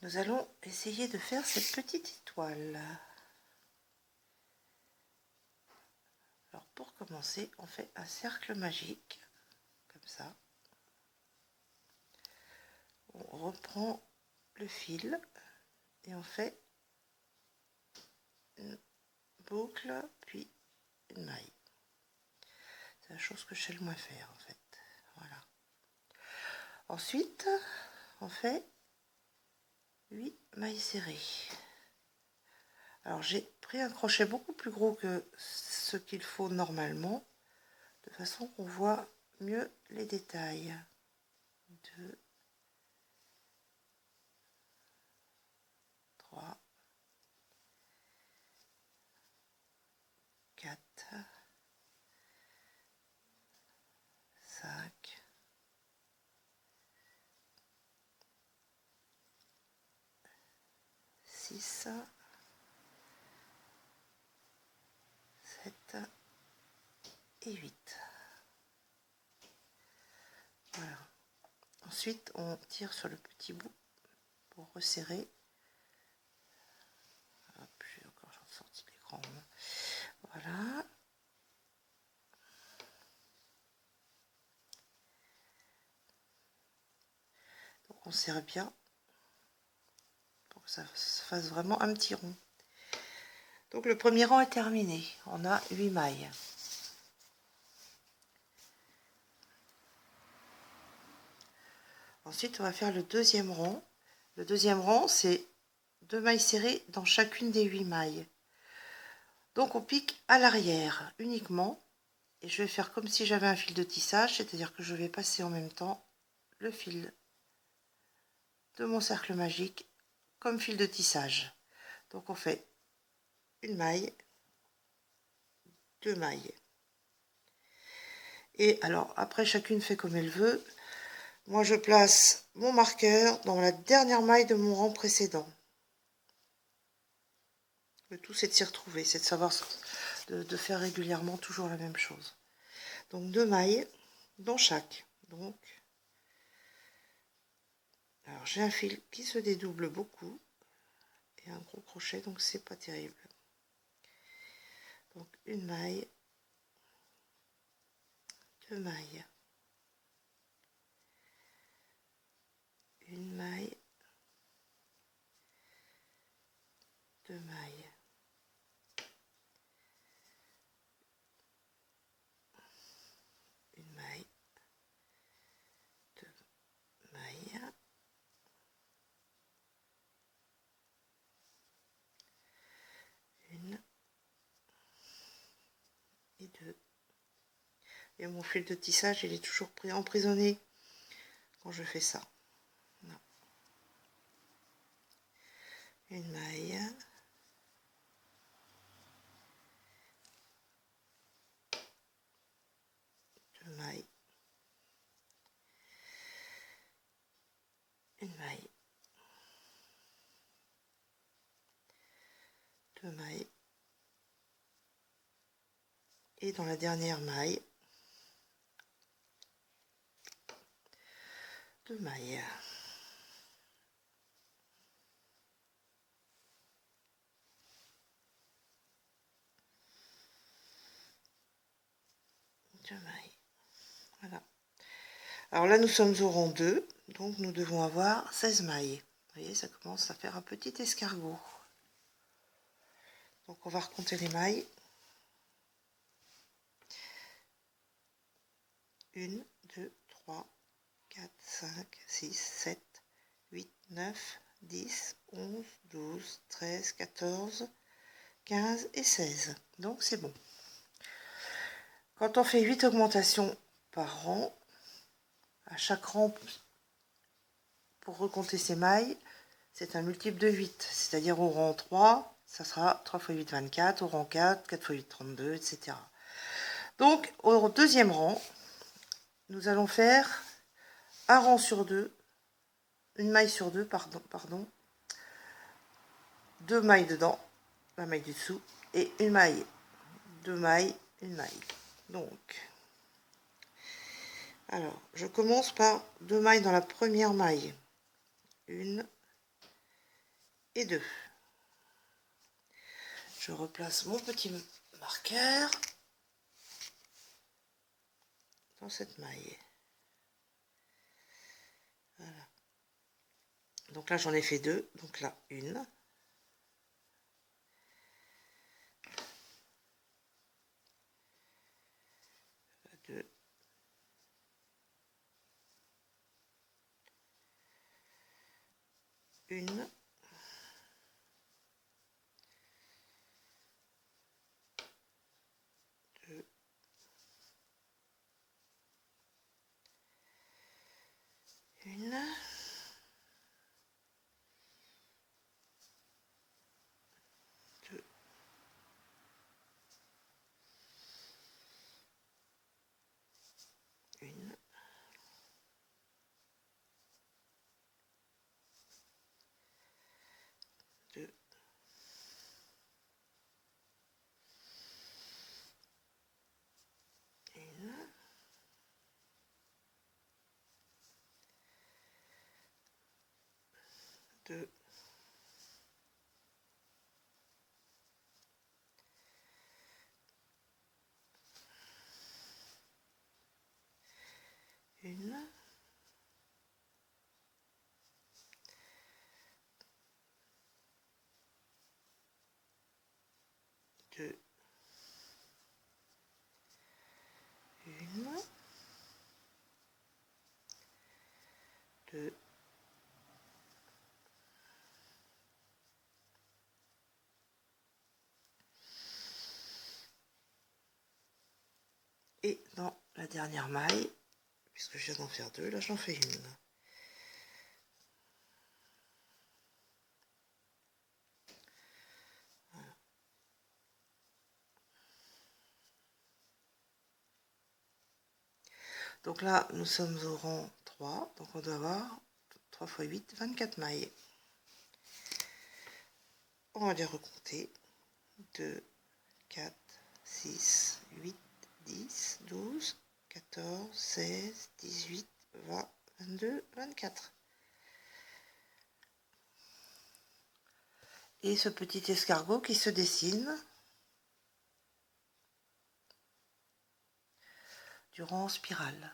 nous allons essayer de faire cette petite étoile. Alors pour commencer, on fait un cercle magique, comme ça. On reprend le fil et on fait une boucle, puis une maille. C'est la chose que je sais le moins faire en fait. Voilà. Ensuite, on fait 8 mailles serrées. Alors j'ai pris un crochet beaucoup plus gros que ce qu'il faut normalement, de façon qu'on voit mieux les détails. 2, 3, 4, 5, 6, 7 et 8. Voilà. Ensuite, on tire sur le petit bout pour resserrer. Hop, j'ai encore sorti l'écran. Voilà. Donc on serre bien pour que ça fasse vraiment un petit rond. Donc le premier rang est terminé. On a 8 mailles. Ensuite, on va faire le deuxième rang. Le deuxième rang, c'est 2 mailles serrées dans chacune des 8 mailles. Donc on pique à l'arrière uniquement. Et je vais faire comme si j'avais un fil de tissage, c'est-à-dire que je vais passer en même temps le fil de mon cercle magique comme fil de tissage. Donc on fait une maille, 2 mailles. Et alors après, chacune fait comme elle veut. Moi je place mon marqueur dans la dernière maille de mon rang précédent. Le tout c'est de s'y retrouver, c'est de savoir de faire régulièrement toujours la même chose. Donc 2 mailles dans chaque. Donc alors j'ai un fil qui se dédouble beaucoup et un gros crochet, donc c'est pas terrible. Donc une maille, 2 mailles, une maille, 2 mailles, une maille, 2 mailles, une et 2. Et mon fil de tissage, il est toujours emprisonné quand je fais ça. Non. Une maille, deux mailles, une maille, deux mailles, et dans la dernière maille, 2 mailles. Voilà. Alors là, nous sommes au rang 2, donc nous devons avoir 16 mailles. Vous voyez, ça commence à faire un petit escargot. Donc on va recompter les mailles. 1, 2, 3, 4, 5, 6, 7, 8, 9, 10, 11, 12, 13, 14, 15 et 16. Donc c'est bon. Quand on fait 8 augmentations par rang, à chaque rang, pour recompter ces mailles, c'est un multiple de 8. C'est-à-dire au rang 3, ça sera 3 x 8, 24. Au rang 4, 4 x 8, 32, etc. Donc au deuxième rang, nous allons faire un rang sur 2, une maille sur 2, pardon, 2 mailles dedans, la maille du dessous, et une maille, 2 mailles, une maille. Donc, alors, je commence par 2 mailles dans la première maille. 1, et 2. Je replace mon petit marqueur dans cette maille. Voilà. Donc là j'en ai fait 2, donc là 1. 2. 1. 2. 1. 2. 1. 2. 1. 2. 1. 2. 1. 2. Et dans la dernière maille, puisque je viens d'en faire 2, là j'en fais 1. Voilà. Donc là, nous sommes au rang 3, donc on doit avoir 3 x 8, 24 mailles. On va les recompter. 2, 4, 6, 8, 10, 12, 14, 16, 18, 20, 22, 24. Et ce petit escargot qui se dessine du rang en spirale.